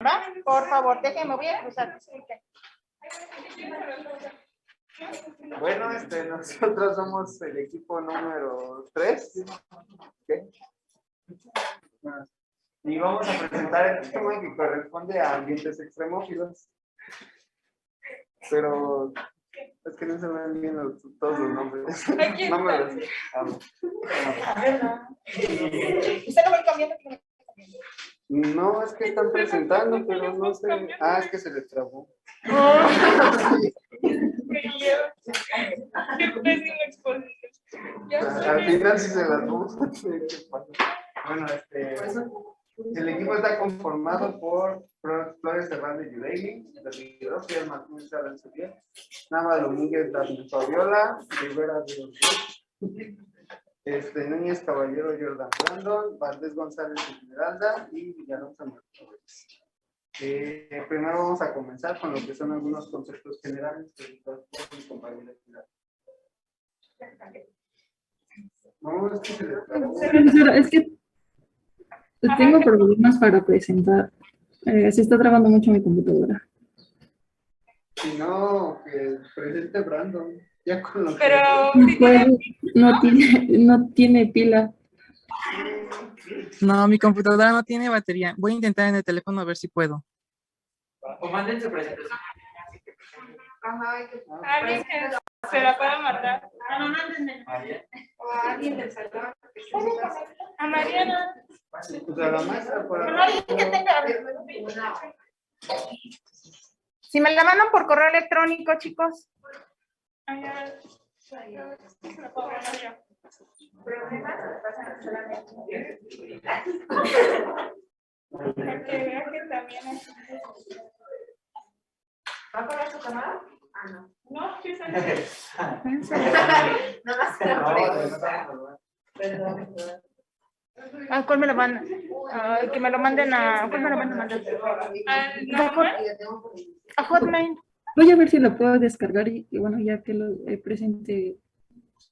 ¿Va? Por favor, déjenme, voy a cruzar. Bueno, nosotros somos el equipo número 3. ¿Okay? Y vamos a presentar el tema que corresponde a ambientes extremófilos. Pero es que no se me ven bien todos los nombres. No me los amo. ¿Usted no va cambiando? No, es que están presentando, pero no sé. Ah, es que se les trabó. Qué pésima exposición. Al final sí se las vamos a tener que pasar. Bueno, el equipo está conformado por Flores Hernández Yudeili, David Rodríguez, Martín Salanzuría, Nava Domínguez, David Fabiola, Rivera de Núñez Caballero, Jordan Brandon, Valdés González Esmeralda y Villalonga Martínez. Primero vamos a comenzar con lo que son algunos conceptos generales de mi compañera. No, es que se les trabó. Profesora, es que tengo problemas para presentar. Se está trabando mucho mi computadora. Si no, que presente Brandon. Ya con lo Pero No puede, no tiene pila. No, mi computadora no tiene batería. Voy a intentar en el teléfono a ver si puedo. O manden su presentación. alguien que se la pueda mandar. O a alguien del salón. A Mariana. Pues a la maestra por Pero alguien que tenga. Si me la mandan por correo electrónico, chicos. Ay, a ver. Se la puedo mandar yo. Para que vea que también es. ¿Va a poner su cámara? Ah, no. No, sí, No va a ser la pregunta. Perdón. ¿A cuál me lo mandan? Que me lo manden a... ¿Cuál me lo mandan a mandar? A Hotmail. Voy a ver si lo puedo descargar y bueno, ya que lo presente.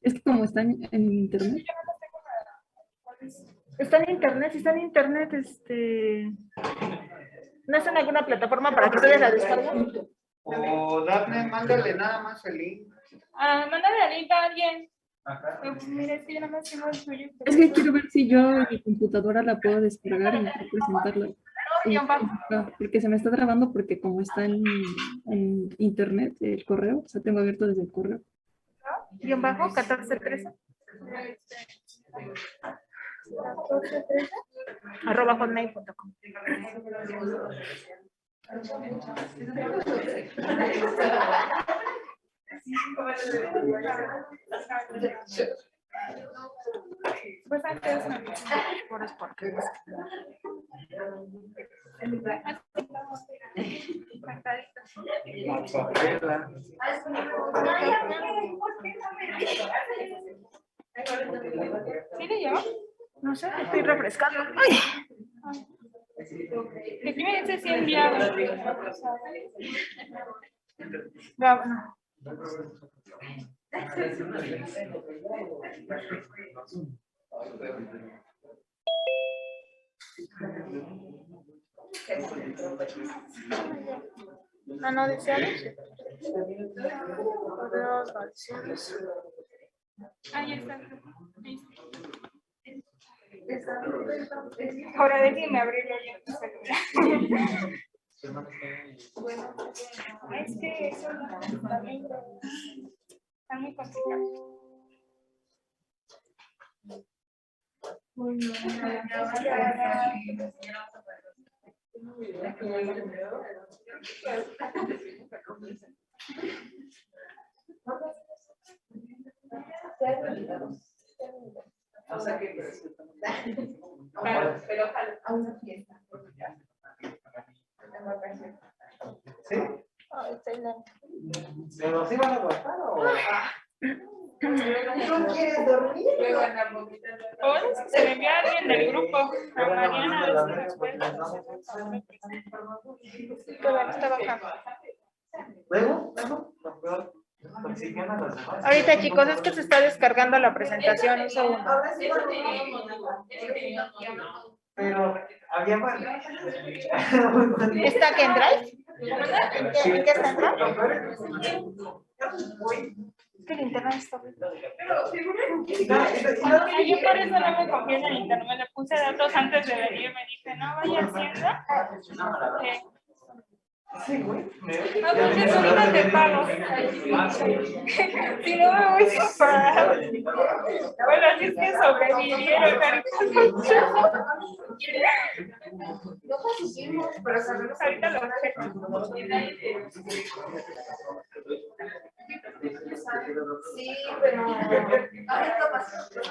Es que como están en internet. Está en internet, si está en internet, ¿no está en alguna plataforma para que ustedes la descarguen? O Dafne, mándale nada más el link. Mándale el link a alguien. Acá. Mira, es que yo nada más tengo el suyo. Es que quiero ver si yo en mi computadora la puedo descargar y presentarla. Porque se me está grabando porque como está en internet el correo, o sea, tengo abierto desde el correo. Guión bajo, 1413. @ hotmail.com. Pues antes no. Por qué. ¿Sí le llevo? No sé, estoy refrescando. Ay. ¿De qué me dice si enviado? No, no. No deseados. Correos vacíos. Ahí está. Ahora déjenme abrirlo yo en tu celular. Es que eso también está muy complicado. O sea que Pero a una fiesta. ¿Sí? Ay, estoy lenta. ¿Se nos iban a aguantar o...? ¿No quieres dormir? O se le envía a alguien del grupo. A Mariana, a ver si nos puede. Qué bueno, está bajando. luego, Ahorita, chicos, es que se está descargando la presentación. Un segundo. Pero había más. ¿Está aquí en Drive? ¿En qué está en Drive? Es que el internet está horrible. Yo por eso no me confié en el internet, le puse datos antes de venir, me dije, no vaya Hacienda. No, porque ahorita te pago. Si no me voy a pagar. Bueno, así es que sobrevivieron. Ahorita lo checo. Sí, pero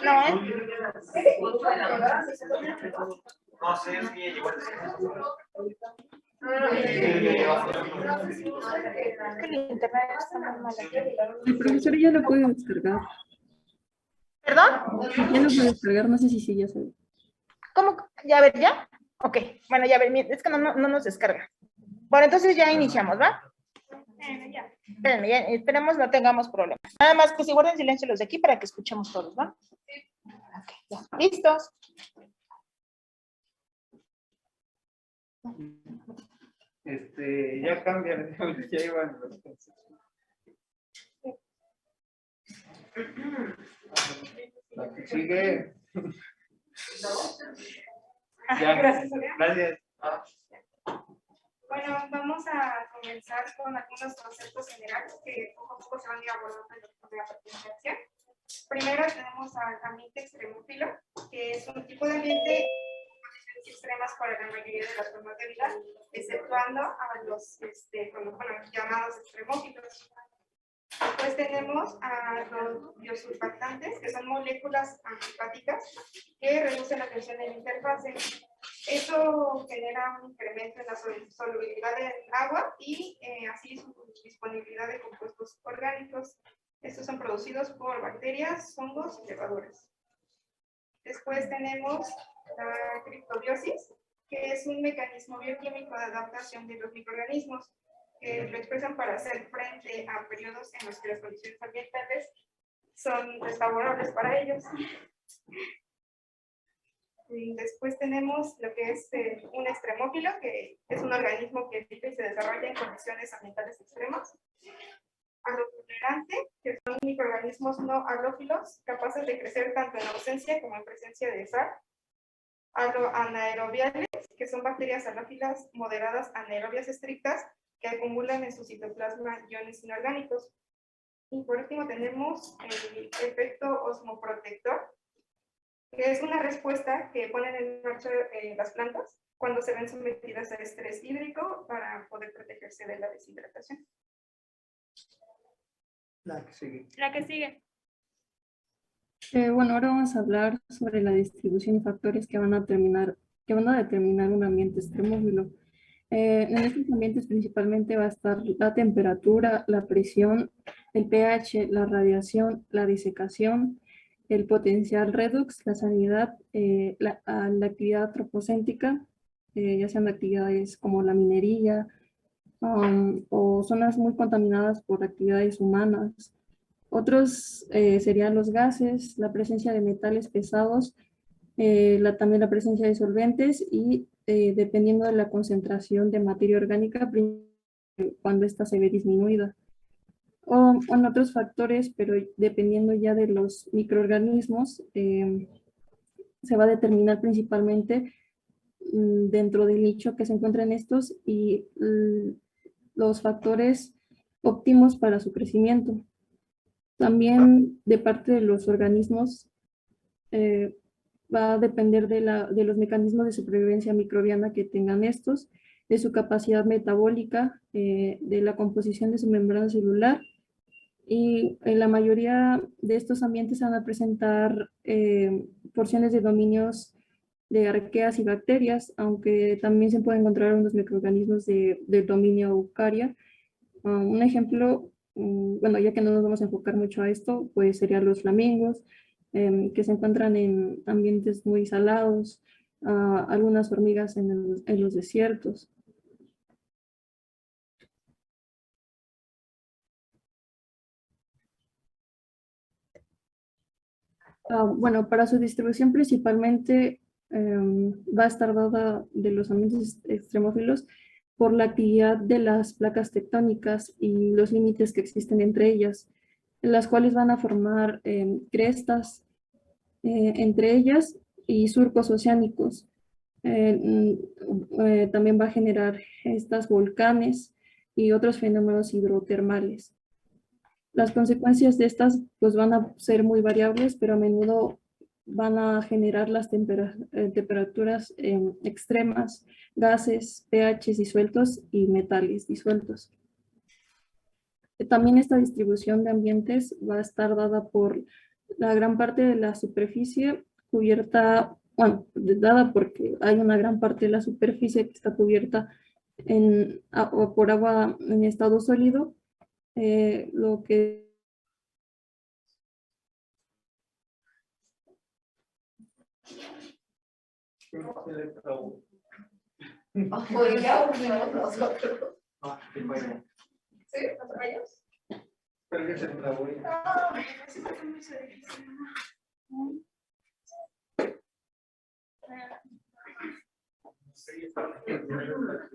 no, ¿eh? No sé, es que ya llegó el Es que el internet está muy mal aquí. El profesor ya lo puede descargar. ¿Perdón? Ya lo puede descargar, no sé si sí, ya sabe. ¿Cómo? ¿Ya ver ya? Ok, bueno, ya ver, es que no nos descarga. Bueno, entonces ya iniciamos, ¿va? Ya. Espérenme, esperemos no tengamos problemas. Nada más que si guarden silencio los de aquí para que escuchemos todos, ¿va? Ok, ya. ¿Listos? Ya cambian, ya iban los La que sigue. Ya, Gracias. gracias. Bueno, vamos a comenzar con algunos conceptos generales que poco a poco se van a ir abordando en la presentación. Primero tenemos al ambiente extremófilo, que es un tipo de ambiente con condiciones extremas para la mayoría de las formas de vida, exceptuando a los llamados extremófilos. Después tenemos a los biosurfactantes, que son moléculas antipáticas que reducen la tensión en la interfase. Esto genera un incremento en la solubilidad del agua y así su disponibilidad de compuestos orgánicos. Estos son producidos por bacterias, hongos y levaduras. Después tenemos la criptobiosis, que es un mecanismo bioquímico de adaptación de los microorganismos que lo expresan para hacer frente a periodos en los que las condiciones ambientales son desfavorables para ellos. Y después tenemos lo que es un extremófilo, que es un organismo que vive y se desarrolla en condiciones ambientales extremas. Alotolerante, que son microorganismos no halófilos capaces de crecer tanto en ausencia como en presencia de sal. Anaerobiales, que son bacterias halófilas moderadas anaerobias estrictas que acumulan en su citoplasma iones inorgánicos. Y por último tenemos el efecto osmoprotector, que es una respuesta que ponen en marcha las plantas cuando se ven sometidas a estrés hídrico para poder protegerse de la deshidratación. La que sigue. La que sigue. Bueno, ahora vamos a hablar sobre la distribución y factores que van a determinar un ambiente extremófilo. En estos ambientes principalmente va a estar la temperatura, la presión, el pH, la radiación, la disecación, el potencial redox, la salinidad, la actividad antropocéntrica, ya sean actividades como la minería o zonas muy contaminadas por actividades humanas. Otros serían los gases, la presencia de metales pesados, también la presencia de solventes y dependiendo de la concentración de materia orgánica cuando ésta se ve disminuida. O en otros factores, pero dependiendo ya de los microorganismos, se va a determinar principalmente dentro del nicho que se encuentran estos y los factores óptimos para su crecimiento. También de parte de los organismos va a depender de los mecanismos de supervivencia microbiana que tengan estos, de su capacidad metabólica, de la composición de su membrana celular, y en la mayoría de estos ambientes van a presentar porciones de dominios de arqueas y bacterias, aunque también se pueden encontrar unos microorganismos del dominio eucaria. Un ejemplo, bueno, ya que no nos vamos a enfocar mucho a esto, pues serían los flamingos, que se encuentran en ambientes muy salados, algunas hormigas en los desiertos. Bueno, para su distribución principalmente va a estar dada de los ambientes extremófilos por la actividad de las placas tectónicas y los límites que existen entre ellas, las cuales van a formar crestas entre ellas y surcos oceánicos. También va a generar estas volcanes y otros fenómenos hidrotermales. Las consecuencias de estas pues van a ser muy variables, pero a menudo van a generar las temperaturas extremas, gases, pHs disueltos y metales disueltos. También esta distribución de ambientes va a estar dada por la gran parte de la superficie cubierta, bueno, dada porque hay una gran parte de la superficie que está cubierta por agua en estado sólido, lo que Pues ya unimos nosotros. No, ¿qué fue? ¿Sí? ¿Los rayos? Pero que se trabó. Ay, sí, está muy difícil.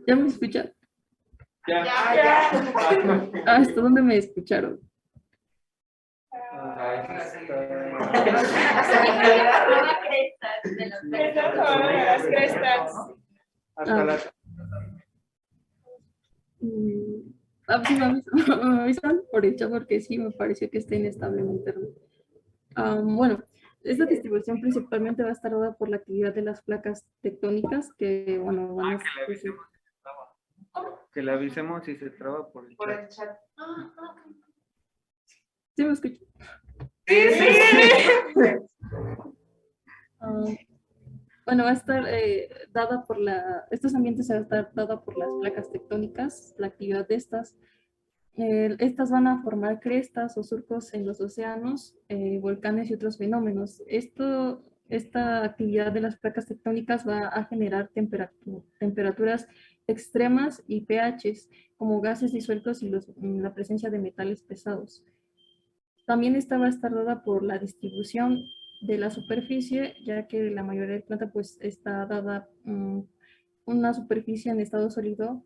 ¿ya me escuchan? Ya. Ya. ¿Hasta dónde me escucharon? Las crestas. Hasta la. Sí, me avisan por hecho porque sí me pareció que está inestable en internet. Bueno, esta distribución principalmente va a estar dada por la actividad de las placas tectónicas que, bueno, van a... Que le avisemos si se traba por el Por chat. el chat. ¿Sí me escuchan? Sí, sí. Bueno, va a estar dada por estos ambientes va a estar dada por las placas tectónicas, la actividad de estas. Estas van a formar crestas o surcos en los océanos, volcanes y otros fenómenos. Esta actividad de las placas tectónicas va a generar temperaturas extremas y pHs, como gases disueltos y la presencia de metales pesados. También esta va a estar dada por la distribución de la superficie, ya que la mayoría del planeta pues está dada una superficie en estado sólido,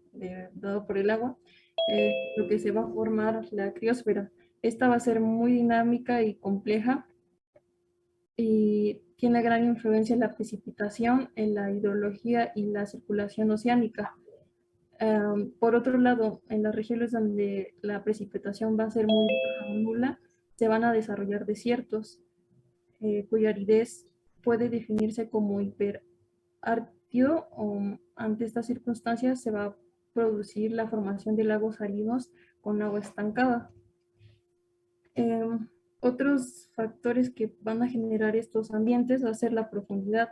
dado por el agua, lo que se va a formar la criosfera. Esta va a ser muy dinámica y compleja y tiene gran influencia en la precipitación, en la hidrología y la circulación oceánica. Por otro lado, en las regiones donde la precipitación va a ser muy nula, se van a desarrollar desiertos, cuya aridez puede definirse como hiperárido. Ante estas circunstancias se va a producir la formación de lagos salinos con agua estancada. Otros factores que van a generar estos ambientes va a ser la profundidad,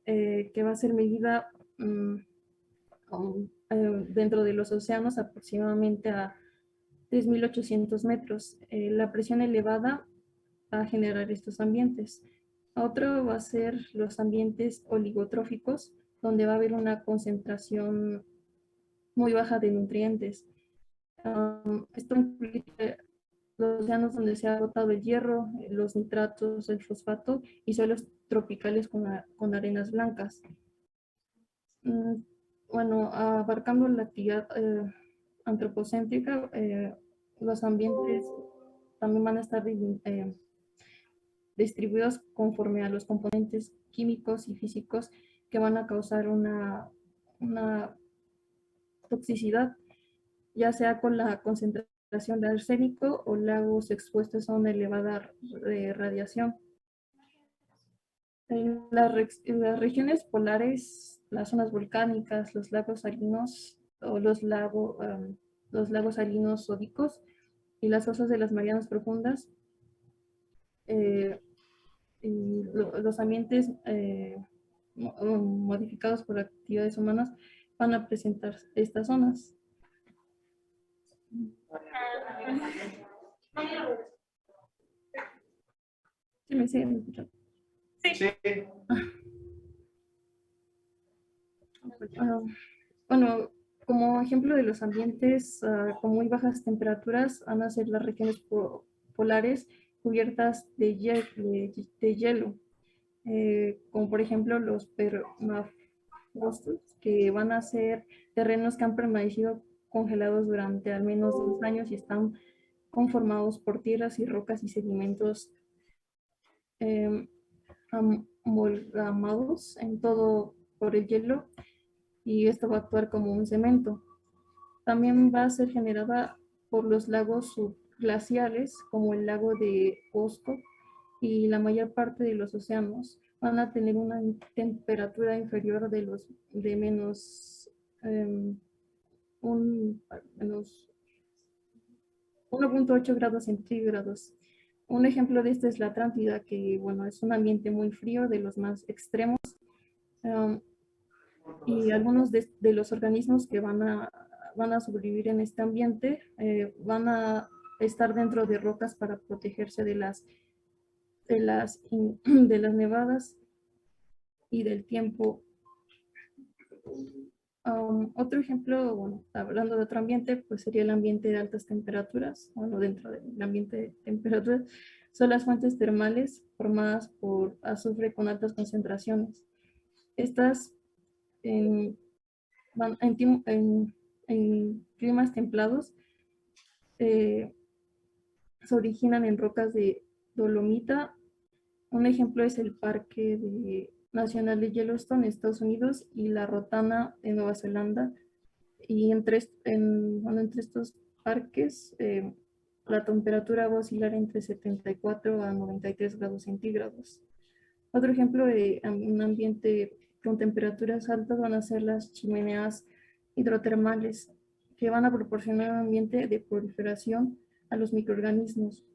que va a ser medida dentro de los océanos aproximadamente a 3.800 metros. La presión elevada va a generar estos ambientes. Otro va a ser los ambientes oligotróficos, donde va a haber una concentración muy baja de nutrientes. Esto incluye los océanos donde se ha agotado el hierro, los nitratos, el fosfato y suelos tropicales con arenas blancas. Bueno, abarcando la actividad antropocéntrica, los ambientes también van a estar distribuidos conforme a los componentes químicos y físicos que van a causar una toxicidad, ya sea con la concentración de arsénico o lagos expuestos a una elevada radiación. En las regiones polares, las zonas volcánicas, los lagos salinos o los lagos salinos sódicos y las fosas de las Marianas Profundas, y los ambientes modificados por actividades humanas van a presentar estas zonas. ¿Sí me siguen escuchando? Sí. Bueno, como ejemplo de los ambientes con muy bajas temperaturas van a ser las regiones polares cubiertas de hielo. como por ejemplo los permafrostos, que van a ser terrenos que han permanecido congelados durante al menos 2 años y están conformados por tierras y rocas y sedimentos eh, amalgamados en todo por el hielo, y esto va a actuar como un cemento. También va a ser generada por los lagos subglaciales, como el lago de Bosco, y la mayor parte de los océanos van a tener una temperatura inferior de menos, menos 1.8 grados centígrados. Un ejemplo de esto es la Atlántida, que bueno, es un ambiente muy frío, de los más extremos, um, y algunos de los organismos que van a sobrevivir en este ambiente van a estar dentro de rocas para protegerse de las nevadas y del tiempo. Otro ejemplo, bueno, hablando de otro ambiente, pues sería el ambiente de altas temperaturas. Bueno, dentro del ambiente de temperaturas son las fuentes termales formadas por azufre con altas concentraciones. Estas en, en climas templados se originan en rocas de dolomita. Un ejemplo es el Parque Nacional de Yellowstone en Estados Unidos y la Rotana en Nueva Zelanda. Y entre estos parques la temperatura va a oscilar entre 74 a 93 grados centígrados. Otro ejemplo de un ambiente con temperaturas altas van a ser las chimeneas hidrotermales, que van a proporcionar un ambiente de proliferación a los microorganismos.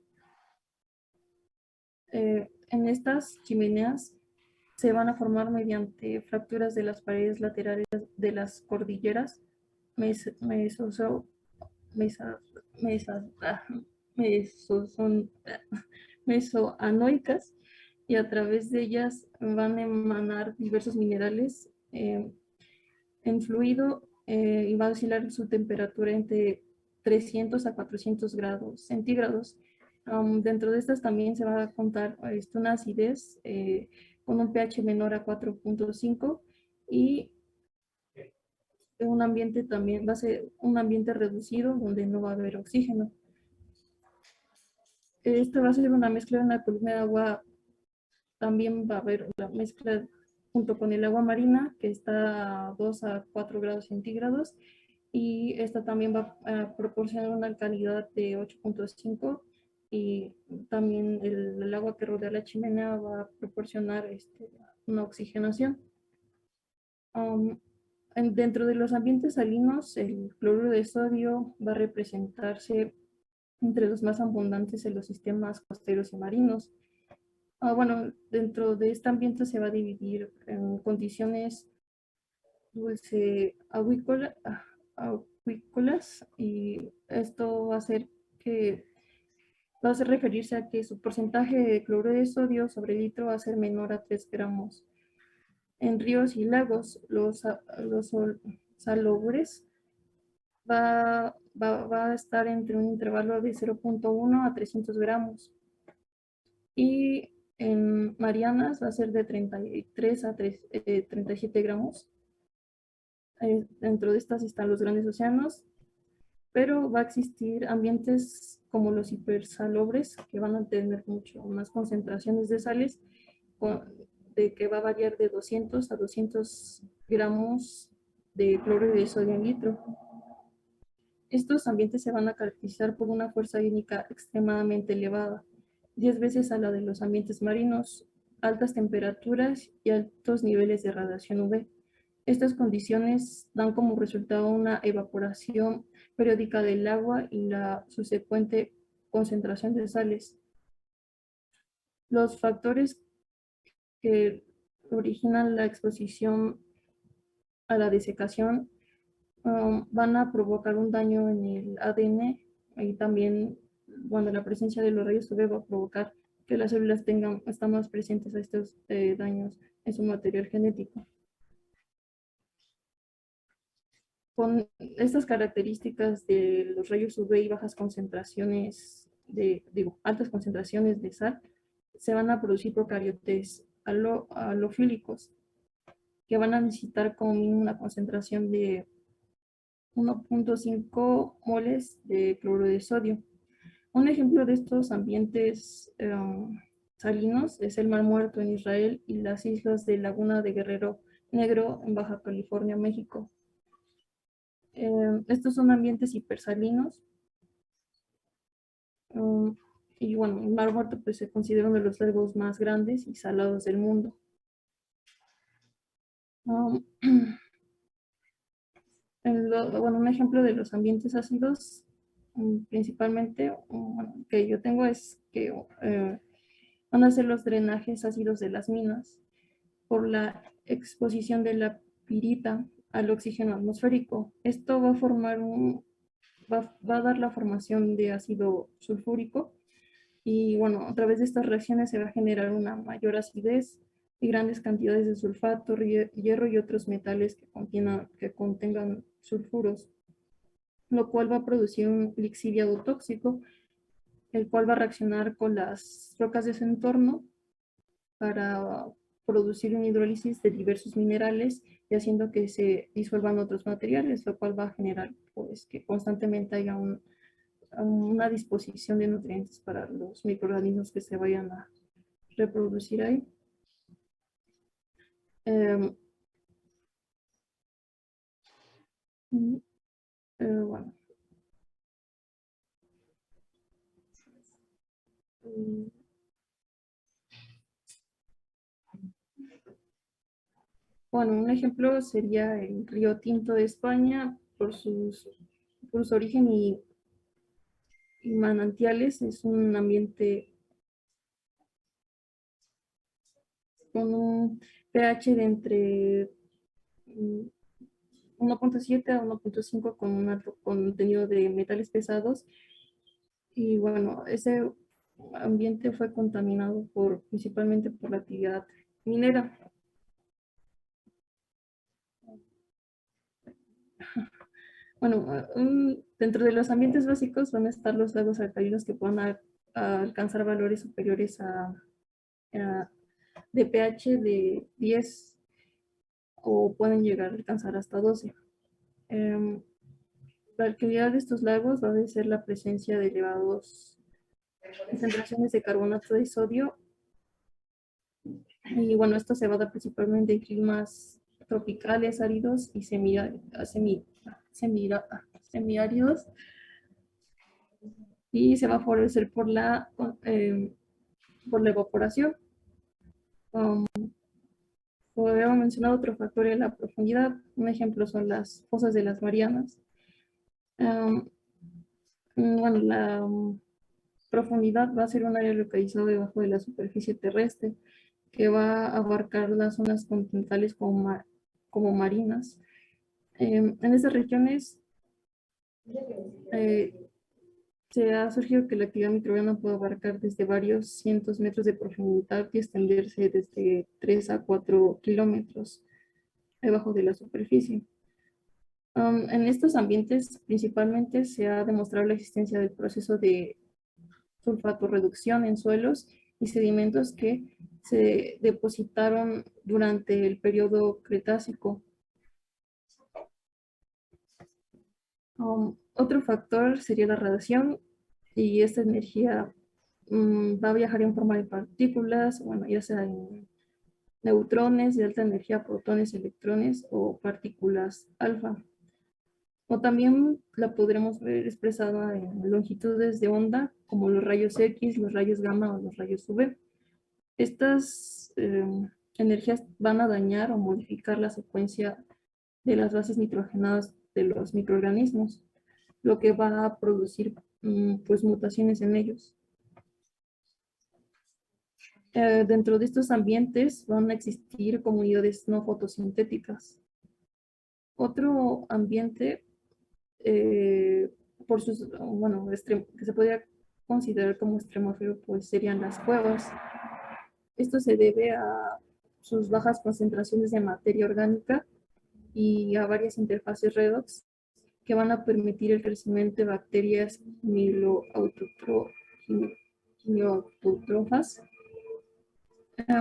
En estas chimeneas se van a formar mediante fracturas de las paredes laterales de las cordilleras mesoanoicas, y a través de ellas van a emanar diversos minerales en fluido, y va a oscilar su temperatura entre 300 a 400 grados centígrados. Dentro de estas también se va a contar una acidez con un pH menor a 4.5, y un ambiente también va a ser un ambiente reducido donde no va a haber oxígeno. Esta va a ser una mezcla de una columna de agua. También va a haber la mezcla junto con el agua marina, que está a 2 a 4 grados centígrados, y esta también va a proporcionar una alcalinidad de 8.5, y también el agua que rodea la chimenea va a proporcionar una oxigenación. Dentro de los ambientes salinos, el cloruro de sodio va a representarse entre los más abundantes en los sistemas costeros y marinos. Bueno, dentro de este ambiente se va a dividir en condiciones dulce acuícolas, y esto va a referirse a que su porcentaje de cloruro de sodio sobre litro va a ser menor a 3 gramos. En ríos y lagos, los salobres va a estar entre un intervalo de 0.1 a 300 gramos. Y en Marianas va a ser de 33 a 37 gramos. Dentro de estas están los grandes océanos, pero va a existir ambientes como los hipersalobres, que van a tener mucho más concentraciones de sales, que va a variar de 200 a 200 gramos de cloruro de sodio en litro. Estos ambientes se van a caracterizar por una fuerza iónica extremadamente elevada, 10 veces a la de los ambientes marinos, altas temperaturas y altos niveles de radiación UV. Estas condiciones dan como resultado una evaporación periódica del agua y la subsecuente concentración de sales. Los factores que originan la exposición a la desecación van a provocar un daño en el ADN, y también, bueno, la presencia de los rayos UV va a provocar que las células están más presentes a estos daños en su material genético. Con estas características de los rayos UV y bajas concentraciones altas concentraciones de sal, se van a producir procariotes halofílicos, que van a necesitar como mínimo una concentración de 1.5 moles de cloruro de sodio. Un ejemplo de estos ambientes salinos es el Mar Muerto en Israel y las islas de Laguna de Guerrero Negro en Baja California, México. Estos son ambientes hipersalinos. Y bueno, el Mar Muerto pues, se considera uno de los lagos más grandes y salados del mundo. Bueno, un ejemplo de los ambientes ácidos, principalmente, bueno, que yo tengo es que van a ser los drenajes ácidos de las minas por la exposición de la pirita al oxígeno atmosférico. Esto va a formar va a dar la formación de ácido sulfúrico y bueno, a través de estas reacciones se va a generar una mayor acidez y grandes cantidades de sulfato, hierro y otros metales que contengan sulfuros, lo cual va a producir un lixiviado tóxico, el cual va a reaccionar con las rocas de su entorno para producir una hidrólisis de diversos minerales y haciendo que se disuelvan otros materiales, lo cual va a generar pues, que constantemente haya una disposición de nutrientes para los microorganismos que se vayan a reproducir ahí. Bueno. Bueno, un ejemplo sería el río Tinto de España por su origen y manantiales. Es un ambiente con un pH de entre 1.7 a 1.5 con un alto contenido de metales pesados. Y bueno, ese ambiente fue contaminado principalmente por la actividad minera. Bueno, dentro de los ambientes básicos van a estar los lagos alcalinos que puedan alcanzar valores superiores de pH de 10 o pueden llegar a alcanzar hasta 12. La alcalidad de estos lagos va a ser la presencia de elevadas concentraciones de carbonato de sodio y bueno, esto se va a dar principalmente en climas tropicales, áridos y semiáridos y se va a favorecer por la evaporación. Como habíamos mencionado, otro factor es la profundidad. Un ejemplo son las fosas de las Marianas. Bueno, la profundidad va a ser un área localizada debajo de la superficie terrestre que va a abarcar las zonas continentales como marinas. En estas regiones se ha surgido que la actividad microbiana puede abarcar desde varios cientos metros de profundidad y extenderse desde 3 a 4 kilómetros debajo de la superficie. En estos ambientes principalmente se ha demostrado la existencia del proceso de sulfato-reducción en suelos y sedimentos que se depositaron durante el periodo Cretácico. Otro factor sería la radiación y esta energía va a viajar en forma de partículas, bueno, ya sea en neutrones de alta energía, protones, electrones o partículas alfa. O también la podremos ver expresada en longitudes de onda, como los rayos X, los rayos gamma o los rayos UV. Estas energías van a dañar o modificar la secuencia de las bases nitrogenadas de los microorganismos, lo que va a producir pues mutaciones en ellos. Dentro de estos ambientes van a existir comunidades no fotosintéticas. Otro ambiente que se podría considerar como extremófilo, pues serían las cuevas. Esto se debe a sus bajas concentraciones de materia orgánica y a varias interfaces redox que van a permitir el crecimiento de bacterias milioautótrofas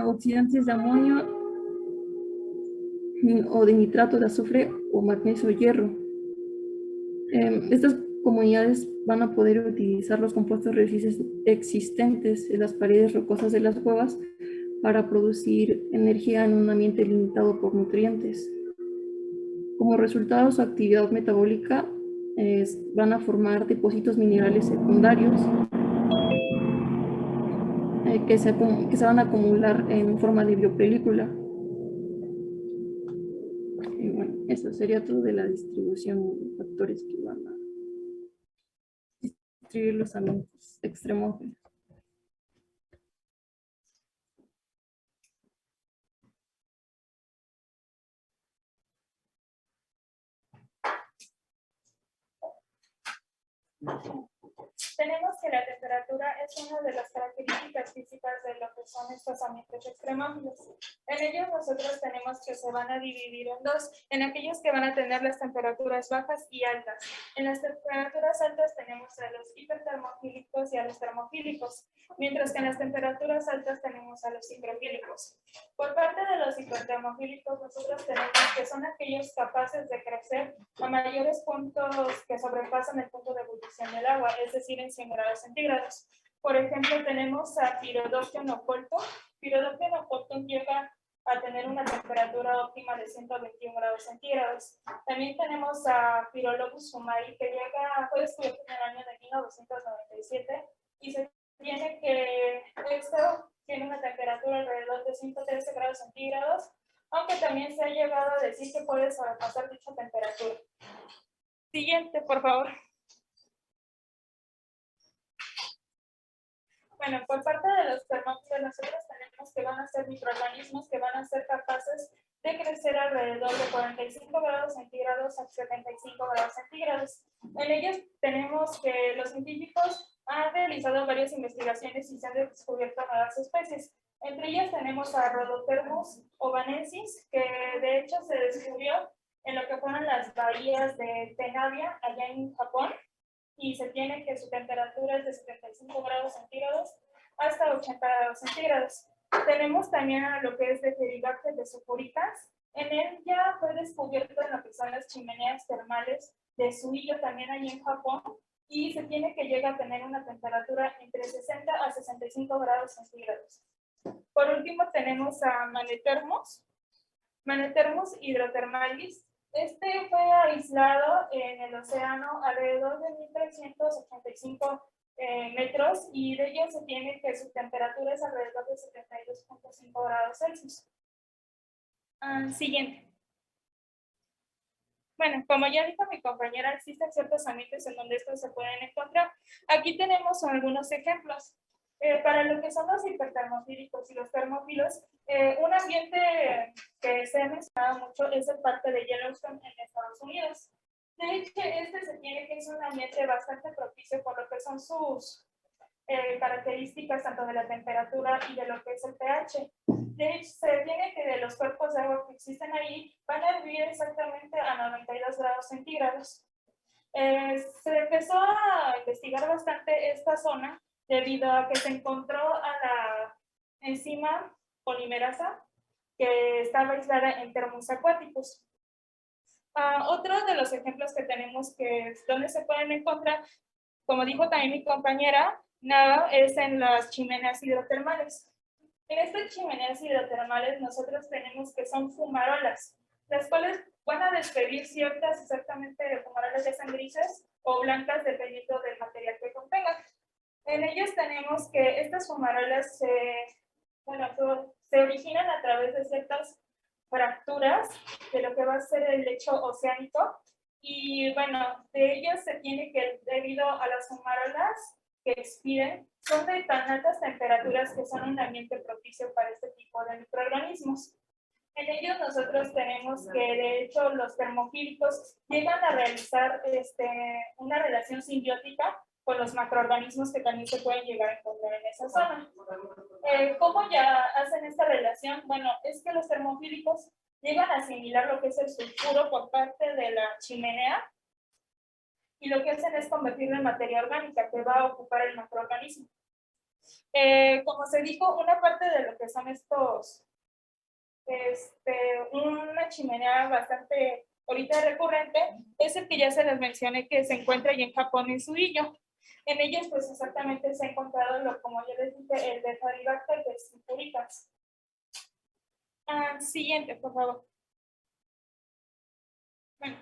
oxidantes de amonio o de nitrato de azufre o magnesio o hierro. Estas comunidades van a poder utilizar los compuestos existentes en las paredes rocosas de las cuevas para producir energía en un ambiente limitado por nutrientes. Como resultado de su actividad metabólica, van a formar depósitos minerales secundarios que se van a acumular en forma de biopelícula. Y bueno, eso sería todo de la distribución de factores que van a distribuir los ambientes extremófilos. Tenemos que la temperatura es una de las características físicas de lo que son estos ambientes extremófilos. En ellos nosotros tenemos que se van a dividir en dos, en aquellos que van a tener las temperaturas bajas y altas. En las temperaturas altas tenemos a los hipertermofílicos y a los termofílicos, mientras que en las temperaturas altas tenemos a los hidrofílicos. Por parte de los hipertermofílicos nosotros tenemos que son aquellos capaces de crecer a mayores puntos que sobrepasan el punto de ebullición del agua, es decir, en 100 grados centígrados. Por ejemplo, tenemos a Pyrodocton ocultum. Pyrodocton ocultum llega a tener una temperatura óptima de 121 grados centígrados. También tenemos a Pyrolobus fumari, que fue descubierto en el año de 1997 y se tiene que esto tiene una temperatura alrededor de 113 grados centígrados, aunque también se ha llegado a decir que puede sobrepasar dicha temperatura. Siguiente, por favor. Bueno, por parte de los termófilos, nosotros tenemos que van a ser microorganismos que van a ser capaces de crecer alrededor de 45 grados centígrados a 75 grados centígrados. En ellos tenemos que los científicos han realizado varias investigaciones y se han descubierto nuevas especies. Entre ellas tenemos a Rhodothermus ovanensis, que de hecho se descubrió en lo que fueron las bahías de Tenabia, allá en Japón, y se tiene que su temperatura es de 75 grados centígrados hasta 80 grados centígrados. Tenemos también a lo que es de Peribacter de sulfuritas. En él ya fue descubierto en lo que son las chimeneas termales de Suiyo, también ahí en Japón, y se tiene que llegar a tener una temperatura entre 60 a 65 grados centígrados. Por último tenemos a Manethermus hydrothermalis. Este fue aislado en el océano alrededor de 1385 metros y de ello se tiene que su temperatura es alrededor de 72.5 grados Celsius. Siguiente. Bueno, como ya dijo mi compañera, existen ciertos ambientes en donde estos se pueden encontrar. Aquí tenemos algunos ejemplos. Para lo que son los hipertermofílicos y los termófilos, un ambiente que se ha mencionado mucho es el parque de Yellowstone en Estados Unidos. De hecho, este se tiene que es un ambiente bastante propicio por lo que son sus características tanto de la temperatura y de lo que es el pH. De hecho, se tiene que de los cuerpos de agua que existen ahí van a hervir exactamente a 92 grados centígrados. Se empezó a investigar bastante esta zona debido a que se encontró a la enzima polimerasa que estaba aislada en termos acuáticos. Otro de los ejemplos que tenemos que es donde se pueden encontrar, como dijo también mi compañera, es en las chimeneas hidrotermales. En estas chimeneas hidrotermales nosotros tenemos que son fumarolas, las cuales van a despedir ciertas exactamente fumarolas ya sean grises o blancas dependiendo del material que contengan. En ellas tenemos que estas fumarolas se originan a través de ciertas fracturas de lo que va a ser el lecho oceánico y bueno, de ellas se tiene que, debido a las fumarolas que expiden, son de tan altas temperaturas que son un ambiente propicio para este tipo de microorganismos. En ellos nosotros tenemos que, de hecho, los termofílicos llegan a realizar una relación simbiótica con los macroorganismos que también se pueden llegar a encontrar en esa zona. ¿Cómo ya hacen esta relación? Bueno, es que los termofílicos llegan a asimilar lo que es el sulfuro por parte de la chimenea y lo que hacen es convertirlo en materia orgánica que va a ocupar el macroorganismo. Como se dijo, una parte de lo que son estos, una chimenea bastante ahorita recurrente, es el que ya se les mencioné que se encuentra ahí en Japón, en Suillo. En ellos, pues exactamente se ha encontrado, como ya les dije, el de Faribacter de Sulfuricas. Siguiente, por favor. Bueno,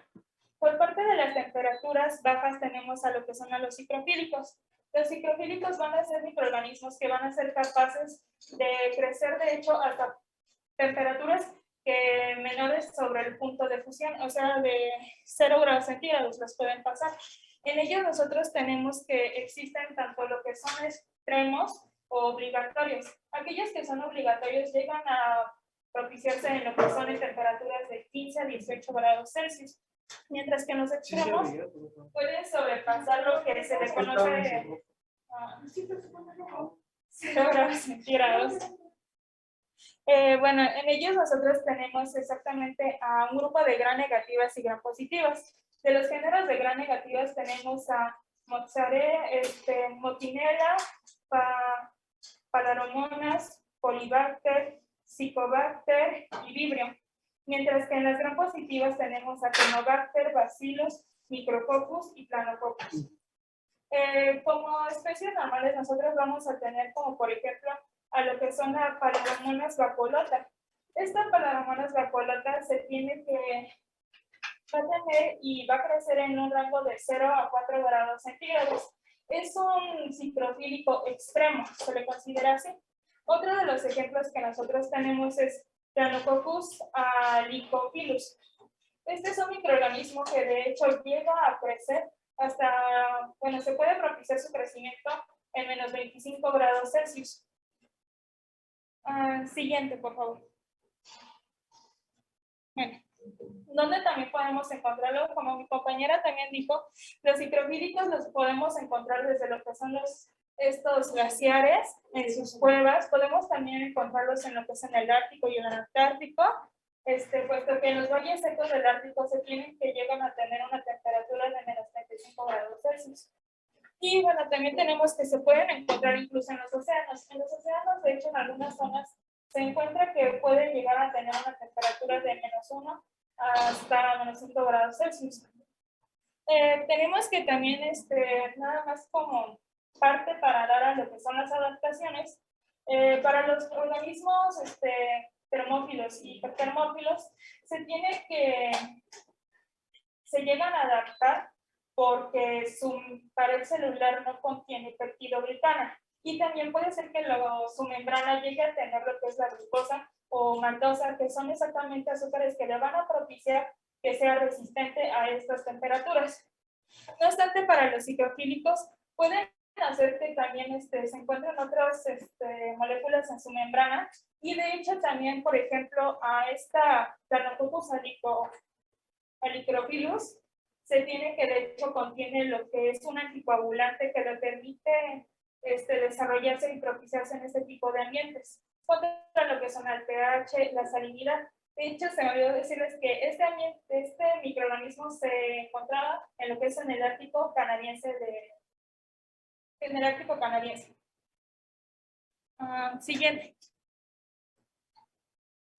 por parte de las temperaturas bajas tenemos a lo que son a los ciclofílicos. Los ciclofílicos van a ser microorganismos que van a ser capaces de crecer, de hecho, hasta temperaturas menores sobre el punto de fusión, o sea, de 0 grados centígrados los pueden pasar. En ellos nosotros tenemos que existen tanto lo que son extremos o obligatorios. Aquellos que son obligatorios llegan a propiciarse en lo que son en temperaturas de 15 a 18 grados Celsius, mientras que en los extremos pueden sobrepasar lo que se le conoce 0 grados centígrados. Bueno, en ellos nosotros tenemos exactamente a un grupo de gram negativas y gram positivas. De los géneros de gram negativas tenemos a Moxare, Motinella, Palaromonas, Polybacter, Psychobacter y Vibrio. Mientras que en las gram positivas tenemos a Caenobacter, Bacillus, Micrococcus y Planococcus. Como especies normales nosotros vamos a tener como por ejemplo a lo que son las Palaromonas vacuolata. Esta Palaromonas vacuolata se tiene que va a tener y va a crecer en un rango de 0 a 4 grados centígrados. Es un ciclofílico extremo, se le considera así. Otro de los ejemplos que nosotros tenemos es Planococcus lycophilus. Este es un microorganismo que de hecho llega a crecer hasta, bueno, se puede propiciar su crecimiento en menos 25 grados Celsius. Siguiente, por favor. Bueno, ¿dónde también podemos encontrarlo? Como mi compañera también dijo, los ciclofílicos los podemos encontrar desde lo que son estos glaciares, en sus cuevas. Podemos también encontrarlos en lo que es en el Ártico y en el Antártico, puesto que en los valles secos del Ártico se tienen que llegan a tener una temperatura de menos 35 grados Celsius. Y bueno, también tenemos que se pueden encontrar incluso en los océanos. En los océanos, de hecho, en algunas zonas se encuentra que puede llegar a tener una temperatura de menos 1 hasta menos 5 grados Celsius. Tenemos que también, nada más como parte para dar a lo que son las adaptaciones, para los organismos termófilos y hipertermófilos, se llegan a adaptar porque su pared celular no contiene peptidoglicana. Y también puede ser que su membrana llegue a tener lo que es la glucosa o maltosa, que son exactamente azúcares que le van a propiciar que sea resistente a estas temperaturas. No obstante, para los ciclofílicos pueden hacer que también se encuentren otras moléculas en su membrana, y de hecho también, por ejemplo, a esta Planococcus alicrophilus se tiene que de hecho contiene lo que es un anticoagulante que le permite desarrollarse y propiciarse en este tipo de ambientes. Contra lo que son el pH, la salinidad. De hecho, se me olvidó decirles que este microorganismo se encontraba en lo que es en el Ártico canadiense. Siguiente.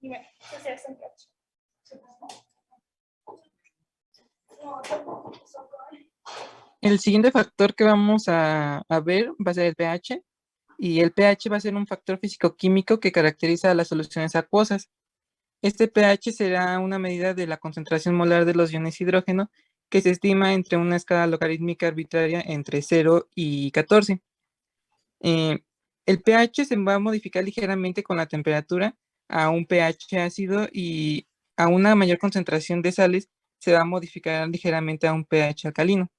Y bueno, eso es el pH. El siguiente factor que vamos a ver va a ser el pH, y el pH va a ser un factor físico-químico que caracteriza a las soluciones acuosas. Este pH será una medida de la concentración molar de los iones hidrógeno que se estima entre una escala logarítmica arbitraria entre 0 y 14. El pH se va a modificar ligeramente con la temperatura a un pH ácido, y a una mayor concentración de sales se va a modificar ligeramente a un pH alcalino.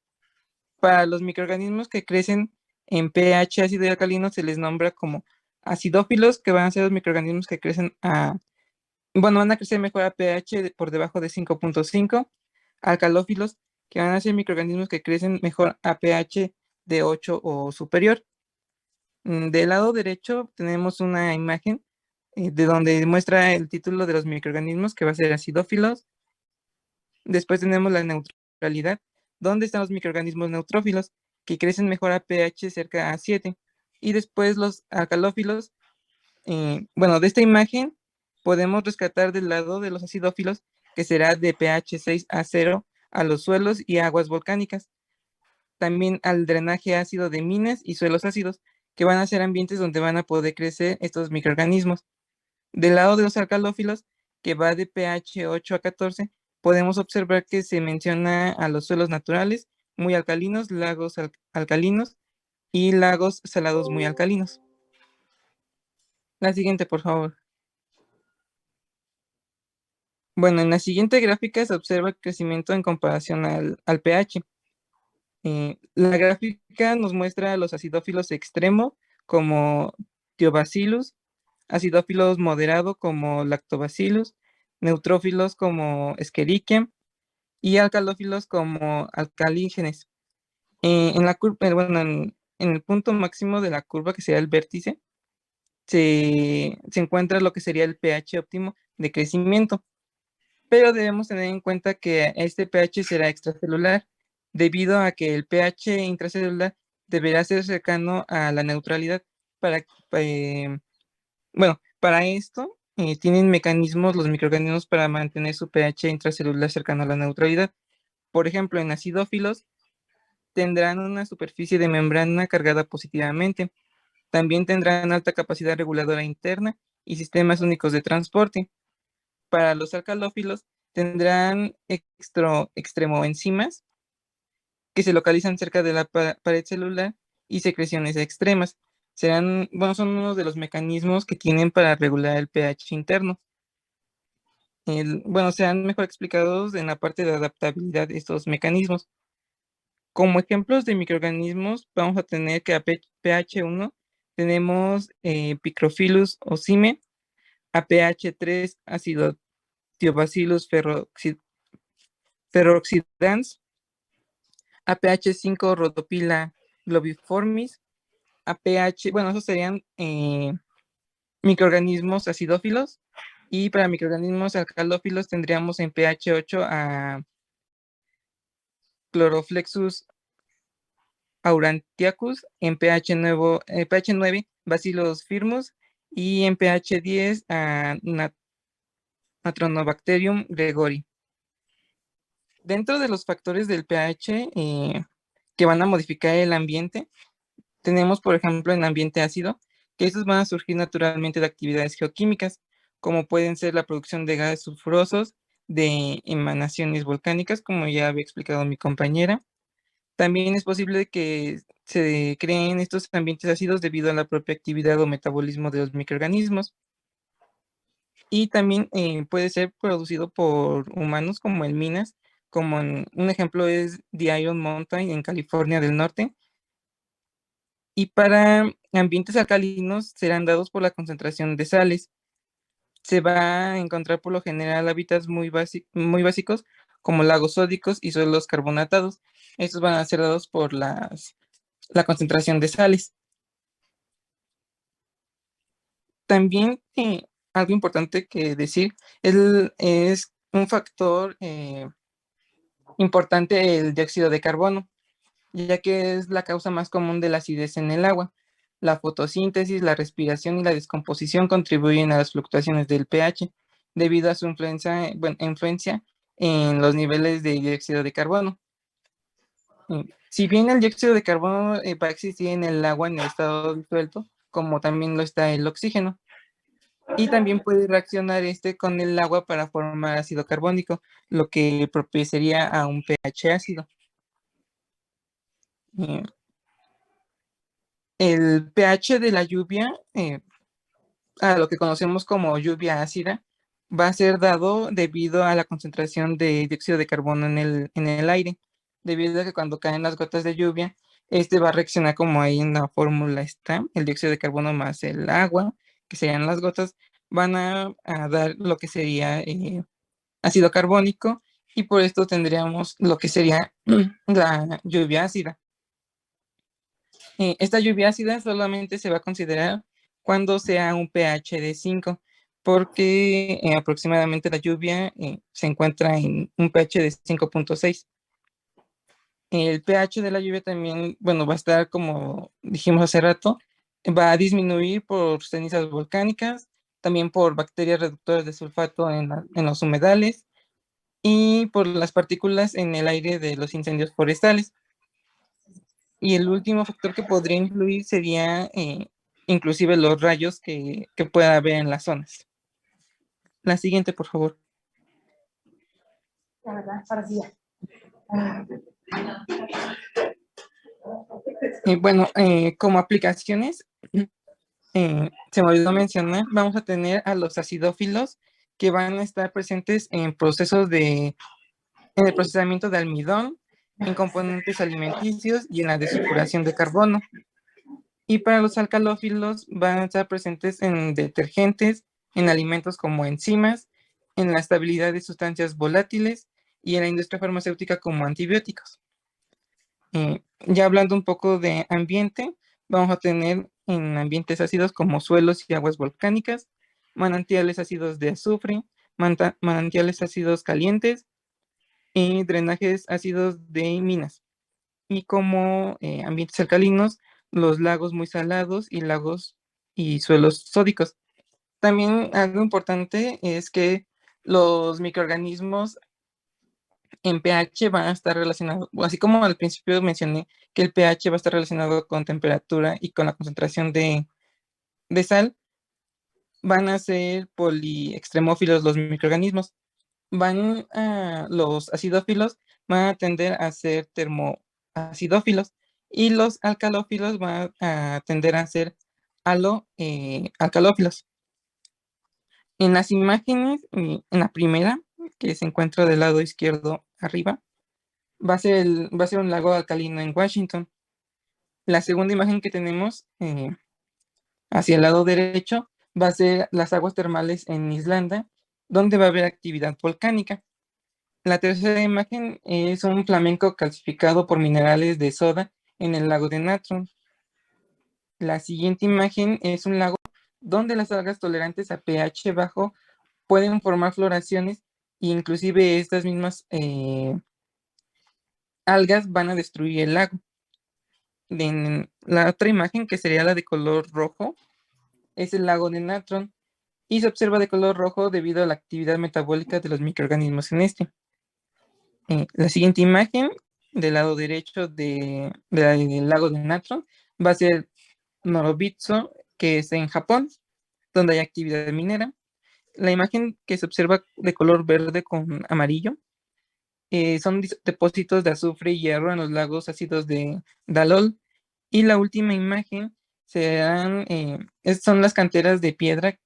Para los microorganismos que crecen en pH ácido y alcalino se les nombra como acidófilos, que van a ser los microorganismos que crecen van a crecer mejor a pH por debajo de 5.5, alcalófilos, que van a ser microorganismos que crecen mejor a pH de 8 o superior. Del lado derecho tenemos una imagen de donde muestra el título de los microorganismos, que va a ser acidófilos. Después tenemos la neutralidad, donde están los microorganismos neutrófilos, que crecen mejor a pH cerca a 7. y después los alcalófilos. Bueno, de esta imagen podemos rescatar del lado de los acidófilos, que será de pH 6 a 0 a los suelos y aguas volcánicas. También al drenaje ácido de minas y suelos ácidos, que van a ser ambientes donde van a poder crecer estos microorganismos. Del lado de los alcalófilos, que va de pH 8 a 14, podemos observar que se menciona a los suelos naturales muy alcalinos, lagos alcalinos y lagos salados muy alcalinos. La siguiente, por favor. Bueno, en la siguiente gráfica se observa el crecimiento en comparación al pH. La gráfica nos muestra a los acidófilos extremo como Thiobacillus, acidófilos moderado como Lactobacillus, neutrófilos como Escherichia y alcalófilos como Alcalígenes. En la curva, bueno, en el punto máximo de la curva, que sería el vértice, se encuentra lo que sería el pH óptimo de crecimiento, pero debemos tener en cuenta que este pH será extracelular, debido a que el pH intracelular deberá ser cercano a la neutralidad. Para, bueno, para esto tienen mecanismos los microorganismos para mantener su pH intracelular cercano a la neutralidad. Por ejemplo, en acidófilos tendrán una superficie de membrana cargada positivamente. También tendrán alta capacidad reguladora interna y sistemas únicos de transporte. Para los alcalófilos tendrán extremoenzimas que se localizan cerca de la pared celular y secreciones extremas. Bueno, son uno de los mecanismos que tienen para regular el pH interno. Bueno, serán mejor explicados en la parte de adaptabilidad de estos mecanismos. Como ejemplos de microorganismos, vamos a tener que a pH 1 tenemos Picrophilus ocime, a pH 3 Acidotiobacillus ferrooxidans, a pH 5 Rhodophylla globiformis, a pH, bueno, esos serían microorganismos acidófilos, y para microorganismos alcalófilos tendríamos en pH 8 a Chloroflexus aurantiacus, en pH 9 Bacillus firmus y en pH 10 a Natronobacterium gregori. Dentro de los factores del pH que van a modificar el ambiente, tenemos, por ejemplo, en ambiente ácido, que estos van a surgir naturalmente de actividades geoquímicas, como pueden ser la producción de gases sulfurosos, de emanaciones volcánicas, como ya había explicado mi compañera. También es posible que se creen estos ambientes ácidos debido a la propia actividad o metabolismo de los microorganismos. Y también puede ser producido por humanos, como en minas, como un ejemplo es The Iron Mountain en California del Norte. Y para ambientes alcalinos serán dados por la concentración de sales. Se va a encontrar por lo general hábitats muy básicos como lagos sódicos y suelos carbonatados. Estos van a ser dados por la concentración de sales. También algo importante que decir es un factor importante el dióxido de carbono, ya que es la causa más común de la acidez en el agua. La fotosíntesis, la respiración y la descomposición contribuyen a las fluctuaciones del pH debido a su influencia en los niveles de dióxido de carbono. Si bien el dióxido de carbono va a existir en el agua en el estado disuelto, como también lo está el oxígeno, y también puede reaccionar con el agua para formar ácido carbónico, lo que propiciaría a un pH ácido. El pH de la lluvia, a lo que conocemos como lluvia ácida, va a ser dado debido a la concentración de dióxido de carbono en el aire, debido a que cuando caen las gotas de lluvia, este va a reaccionar como ahí en la fórmula está, el dióxido de carbono más el agua, que serían las gotas, van a dar lo que sería ácido carbónico, y por esto tendríamos lo que sería la lluvia ácida. Esta lluvia ácida solamente se va a considerar cuando sea un pH de 5, porque aproximadamente la lluvia se encuentra en un pH de 5.6. El pH de la lluvia también, bueno, va a estar, como dijimos hace rato, va a disminuir por cenizas volcánicas, también por bacterias reductoras de sulfato en los humedales y por las partículas en el aire de los incendios forestales. Y el último factor que podría influir sería inclusive los rayos que pueda haber en las zonas. La siguiente, por favor. La verdad, para sí. Bueno, como aplicaciones, se me olvidó mencionar, vamos a tener a los acidófilos que van a estar presentes en en el procesamiento de almidón, en componentes alimenticios y en la desulfuración de carbono. Y para los alcalófilos van a estar presentes en detergentes, en alimentos como enzimas, en la estabilidad de sustancias volátiles y en la industria farmacéutica como antibióticos. Ya hablando un poco de ambiente, vamos a tener en ambientes ácidos como suelos y aguas volcánicas, manantiales ácidos de azufre, manantiales ácidos calientes y drenajes ácidos de minas. Y como ambientes alcalinos, los lagos muy salados y lagos y suelos sódicos. También algo importante es que los microorganismos en pH van a estar relacionados, así como al principio mencioné que el pH va a estar relacionado con temperatura y con la concentración de sal, van a ser poliextremófilos los microorganismos. Los acidófilos van a tender a ser termoacidófilos y los alcalófilos van a tender a ser alcalófilos. En las imágenes, en la primera, que se encuentra del lado izquierdo arriba, va a ser un lago alcalino en Washington. La segunda imagen que tenemos hacia el lado derecho va a ser las aguas termales en Islanda, donde va a haber actividad volcánica. La tercera imagen es un flamenco calcificado por minerales de soda en el lago de Natron. La siguiente imagen es un lago donde las algas tolerantes a pH bajo pueden formar floraciones e inclusive estas mismas algas van a destruir el lago. En la otra imagen, que sería la de color rojo, es el lago de Natron y se observa de color rojo debido a la actividad metabólica de los microorganismos en este. La siguiente imagen del lado derecho del lago de Natron va a ser Norobitsu, que es en Japón, donde hay actividad minera. La imagen que se observa de color verde con amarillo son depósitos de azufre y hierro en los lagos ácidos de Dalol. Y la última imagen son las canteras de piedra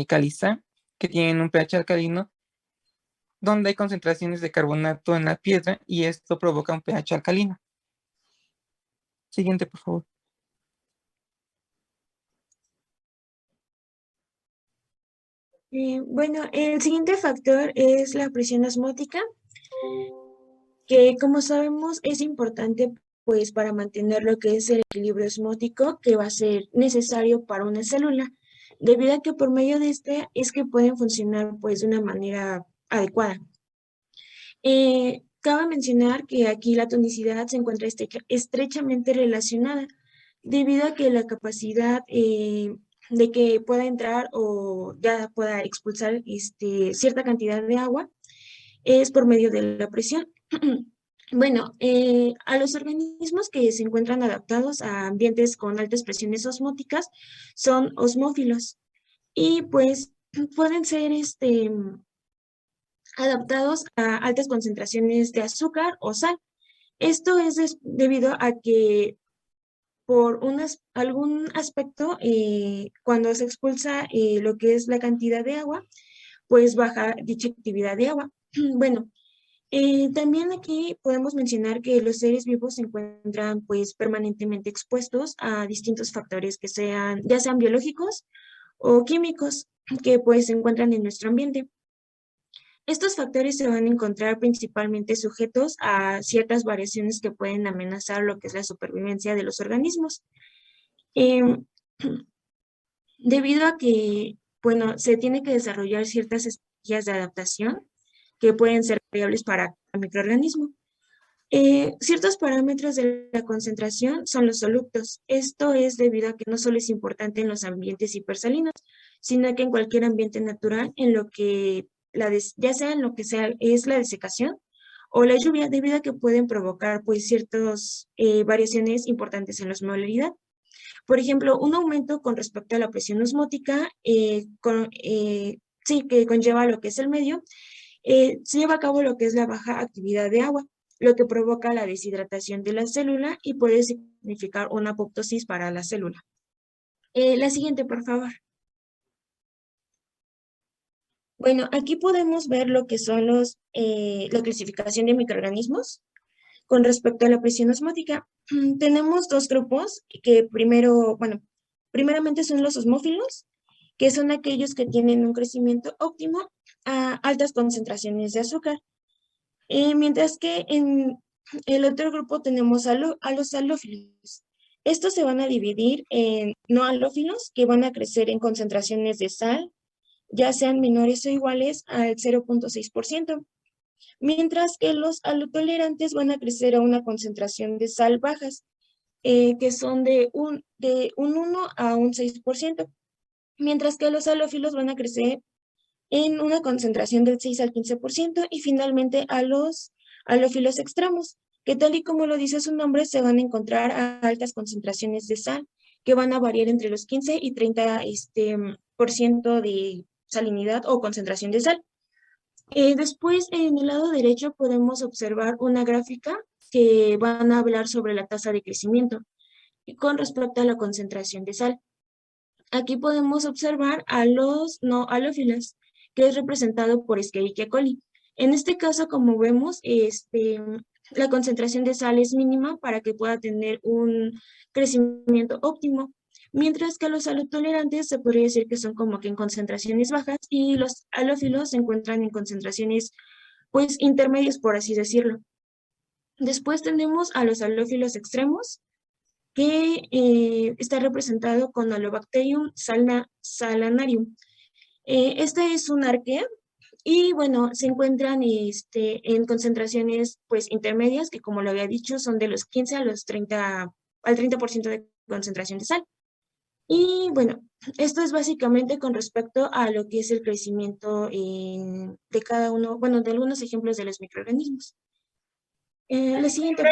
caliza que tienen un pH alcalino, donde hay concentraciones de carbonato en la piedra y esto provoca un pH alcalino. Siguiente, por favor. Bueno, el siguiente factor es la presión osmótica, que como sabemos es importante pues para mantener lo que es el equilibrio osmótico que va a ser necesario para una célula, debido a que por medio de este es que pueden funcionar pues de una manera adecuada. Cabe mencionar que aquí la tonicidad se encuentra estrechamente relacionada, debido a que la capacidad de que pueda entrar o ya pueda expulsar cierta cantidad de agua es por medio de la presión. Bueno, a los organismos que se encuentran adaptados a ambientes con altas presiones osmóticas son osmófilos y pues pueden ser adaptados a altas concentraciones de azúcar o sal. Esto es debido a que por algún aspecto, cuando se expulsa lo que es la cantidad de agua, pues baja dicha actividad de agua. Bueno, también aquí podemos mencionar que los seres vivos se encuentran pues permanentemente expuestos a distintos factores que ya sean biológicos o químicos que pues se encuentran en nuestro ambiente. Estos factores se van a encontrar principalmente sujetos a ciertas variaciones que pueden amenazar lo que es la supervivencia de los organismos. Debido a que, bueno, se tiene que desarrollar ciertas estrategias de adaptación que pueden ser variables para el microorganismo. Ciertos parámetros de la concentración son los solutos. Esto es debido a que no solo es importante en los ambientes hipersalinos, sino que en cualquier ambiente natural, en lo que ya sea en lo que sea es la desecación o la lluvia, debido a que pueden provocar pues ciertas variaciones importantes en la osmolaridad. Por ejemplo, un aumento con respecto a la presión osmótica, sí, que conlleva lo que es el medio, se lleva a cabo lo que es la baja actividad de agua, lo que provoca la deshidratación de la célula y puede significar una apoptosis para la célula. La siguiente, por favor. Bueno, aquí podemos ver lo que son la clasificación de microorganismos. Con respecto a la presión osmótica, tenemos dos grupos que primeramente son los osmófilos, que son aquellos que tienen un crecimiento óptimo a altas concentraciones de azúcar. Mientras que en el otro grupo tenemos a los halófilos. Estos se van a dividir en no halófilos, que van a crecer en concentraciones de sal, ya sean menores o iguales al 0.6%, mientras que los halotolerantes van a crecer a una concentración de sal bajas, que son de un 1 a un 6%, mientras que los halófilos van a crecer en una concentración del 6 al 15%, y finalmente a los halófilos extremos, que tal y como lo dice su nombre, se van a encontrar a altas concentraciones de sal, que van a variar entre los 15 y 30% de salinidad o concentración de sal. Después, en el lado derecho podemos observar una gráfica que van a hablar sobre la tasa de crecimiento con respecto a la concentración de sal. Aquí podemos observar a los no halófilos, que es representado por Escherichia coli. En este caso, como vemos, la concentración de sal es mínima para que pueda tener un crecimiento óptimo, mientras que los halotolerantes se podría decir que son como que en concentraciones bajas, y los halófilos se encuentran en concentraciones pues intermedias, por así decirlo. Después tenemos a los halófilos extremos, que está representado con Halobacterium salanarium. Esta es una arquea y bueno, se encuentran en concentraciones pues intermedias, que como lo había dicho son de los 15 al 30% de concentración de sal. Y bueno, esto es básicamente con respecto a lo que es el crecimiento de cada uno, bueno, de algunos ejemplos de los microorganismos. La siguiente.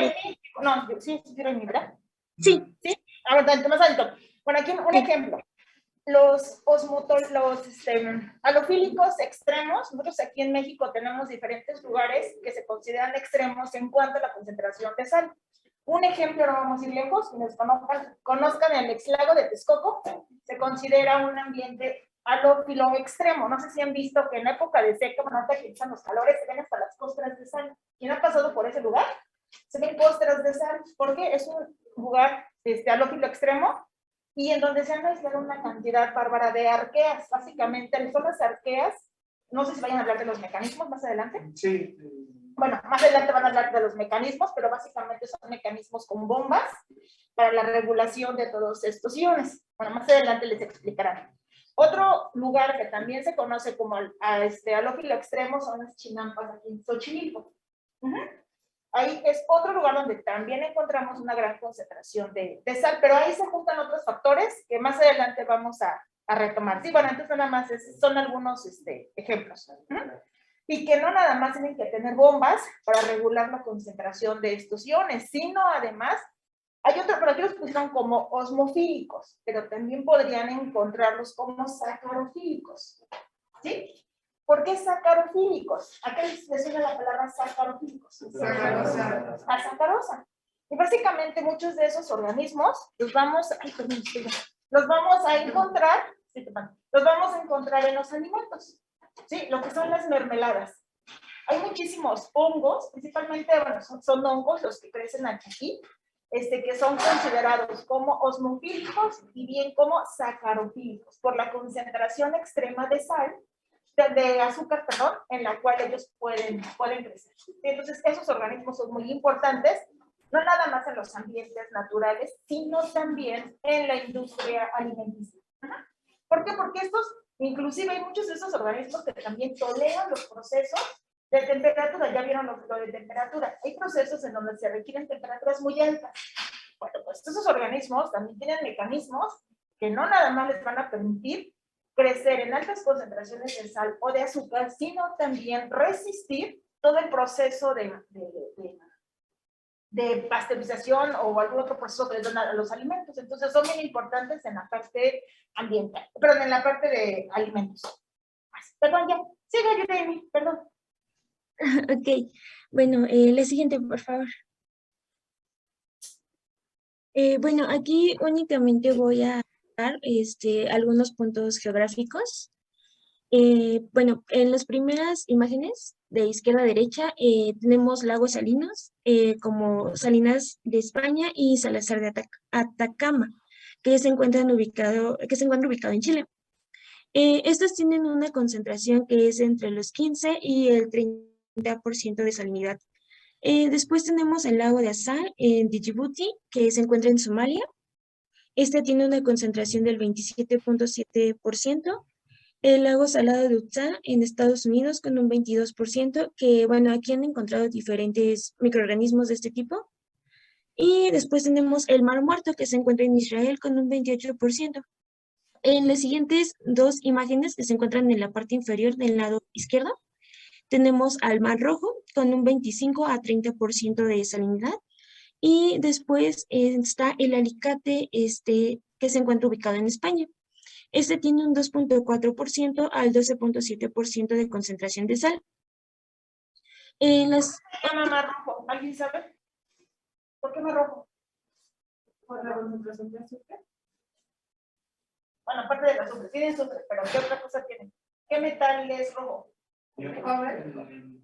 No, sí, ¿verdad? Sí. Sí, ahora más alto. Bueno, aquí un ejemplo. Los halofílicos extremos, nosotros aquí en México tenemos diferentes lugares que se consideran extremos en cuanto a la concentración de sal. Un ejemplo, no vamos a ir lejos, quienes conozcan el exlago de Texcoco, se considera un ambiente halófilo extremo. No sé si han visto que en época de seca, bueno, ahorita que empiezan los calores, se ven hasta las costras de sal. ¿Quién ha pasado por ese lugar? Se ven costras de sal, porque es un lugar halófilo extremo, y en donde se han aislado una cantidad bárbara de arqueas. Básicamente, son las arqueas, no sé si vayan a hablar de los mecanismos más adelante. Sí. Bueno, más adelante van a hablar de los mecanismos, pero básicamente son mecanismos con bombas para la regulación de todos estos iones. Bueno, más adelante les explicarán. Otro lugar que también se conoce como halófilo extremo son las chinampas aquí en Xochimilco. Ahí es otro lugar donde también encontramos una gran concentración de sal, pero ahí se juntan otros factores que más adelante vamos a retomar. Sí, bueno, entonces nada más son algunos ejemplos. Y que no nada más tienen que tener bombas para regular la concentración de estos iones, sino además, hay otro, pero aquí los pusieron como osmofílicos, pero también podrían encontrarlos como sacarofílicos. ¿Sí? ¿Por qué sacarofílicos? ¿A qué les suena la palabra sacarofílicos? Sacarosa. A sacarosa. Y básicamente muchos de esos organismos los vamos a encontrar, los vamos a encontrar en los alimentos. ¿Sí? Lo que son las mermeladas. Hay muchísimos hongos, principalmente, bueno, son hongos los que crecen aquí, que son considerados como osmofílicos y bien como sacarofílicos, por la concentración extrema de sal, de azúcar, perdón, en la cual ellos pueden crecer. Entonces, esos organismos son muy importantes, no nada más en los ambientes naturales, sino también en la industria alimenticia. ¿Por qué? Porque inclusive hay muchos de esos organismos que también toleran los procesos De temperatura, ya vieron lo de temperatura. Hay procesos en donde se requieren temperaturas muy altas. Bueno, pues esos organismos también tienen mecanismos que no nada más les van a permitir crecer en altas concentraciones de sal o de azúcar, sino también resistir todo el proceso de pasteurización o algún otro proceso que les dan a los alimentos. Entonces son bien importantes en la parte ambiental, perdón, en la parte de alimentos. Perdón, ya, siga Yuremi, perdón. Ok, bueno, la siguiente, por favor. Bueno, aquí únicamente voy a dar algunos puntos geográficos. Bueno, en las primeras imágenes, de izquierda a derecha, tenemos lagos salinos, como Salinas de España y Salazar de Atacama, que se encuentran ubicado en Chile. Estos tienen una concentración que es entre los 15 y el 30% de salinidad. Después tenemos el lago de Assal en Djibouti, que se encuentra en Somalia. Este tiene una concentración del 27.7%. El lago salado de Utah en Estados Unidos con un 22%, que bueno, aquí han encontrado diferentes microorganismos de este tipo. Y después tenemos el Mar Muerto, que se encuentra en Israel con un 28%. En las siguientes dos imágenes que se encuentran en la parte inferior del lado izquierdo, tenemos al Mar Rojo con un 25 a 30% de salinidad. Y después está el Alicate, que se encuentra ubicado en España. Este tiene un 2.4% al 12.7% de concentración de sal. ¿Por qué Mar Rojo? ¿Alguien sabe? ¿Por qué Mar Rojo? Por la concentración de azúcar. Bueno, aparte del azúcar, tiene azúcar, pero ¿qué otra cosa tiene? ¿Qué metal es rojo? Cobre.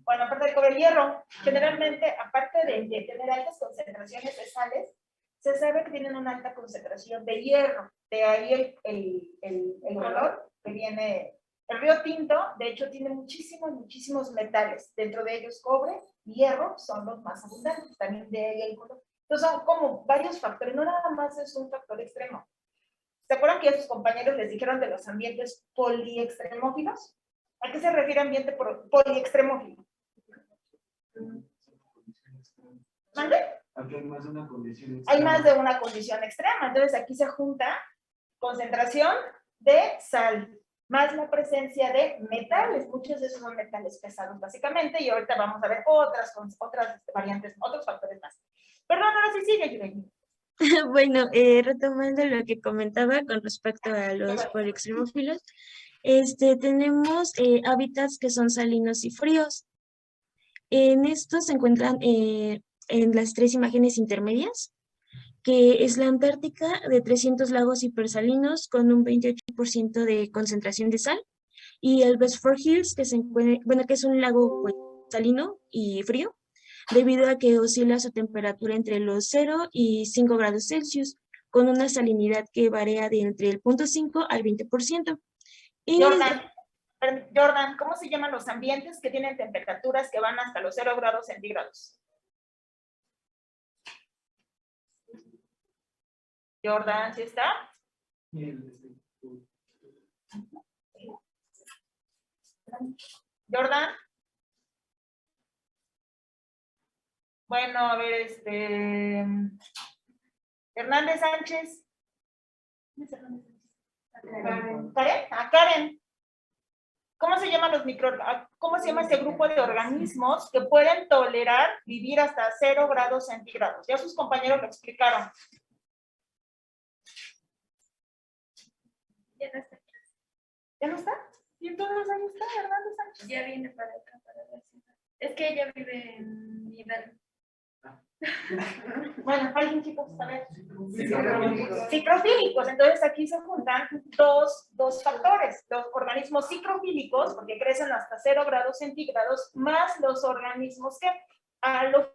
Bueno, aparte del cobre, el hierro. Generalmente, aparte de tener altas concentraciones de sales, se sabe que tienen una alta concentración de hierro. De ahí el color que viene. El río Tinto, de hecho, tiene muchísimos metales. Dentro de ellos, cobre y hierro son los más abundantes. También de ahí el color. Entonces, son como varios factores. No nada más es un factor extremo. ¿Se acuerdan que a sus compañeros les dijeron de los ambientes poliextremófilos? ¿A qué se refiere ambiente poliextremófilo? ¿Mande? Aquí hay más de una condición extrema. Hay más de una condición extrema. Entonces aquí se junta concentración de sal, más la presencia de metales. Muchos de esos son metales pesados básicamente, y ahorita vamos a ver otras variantes, otros factores más. Perdón, ahora sí sigue, Yuremi. Bueno, retomando lo que comentaba con respecto a los poliextremófilos, tenemos hábitats que son salinos y fríos. En estos se encuentran en las tres imágenes intermedias, que es la Antártica de 300 lagos hipersalinos con un 28% de concentración de sal, y el Westford Hills, que se encuentra, bueno, que es un lago pues, salino y frío, debido a que oscila su temperatura entre los 0 y 5 grados Celsius, con una salinidad que varía de entre el 0.5 al 20%. Y Jordan, ¿cómo se llaman los ambientes que tienen temperaturas que van hasta los 0 grados centígrados? Jordan, ¿sí está? Jordan. Bueno, a ver, Hernández Sánchez. ¿Karen? Karen. ¿Cómo se llaman cómo se llama este grupo de organismos que pueden tolerar vivir hasta 0 grados centígrados? Ya sus compañeros lo explicaron. Ya no está. ¿Ya no está? ¿Y entonces ahí está Hernández Sánchez? Ya viene para acá, para la ciudad. Es que ella vive en Hidalgo. Bueno, alguien, chicos, a ver. Ciclofílicos. Entonces aquí se juntan dos factores. Los organismos ciclofílicos, porque crecen hasta 0 grados centígrados, más los organismos que halofílicos.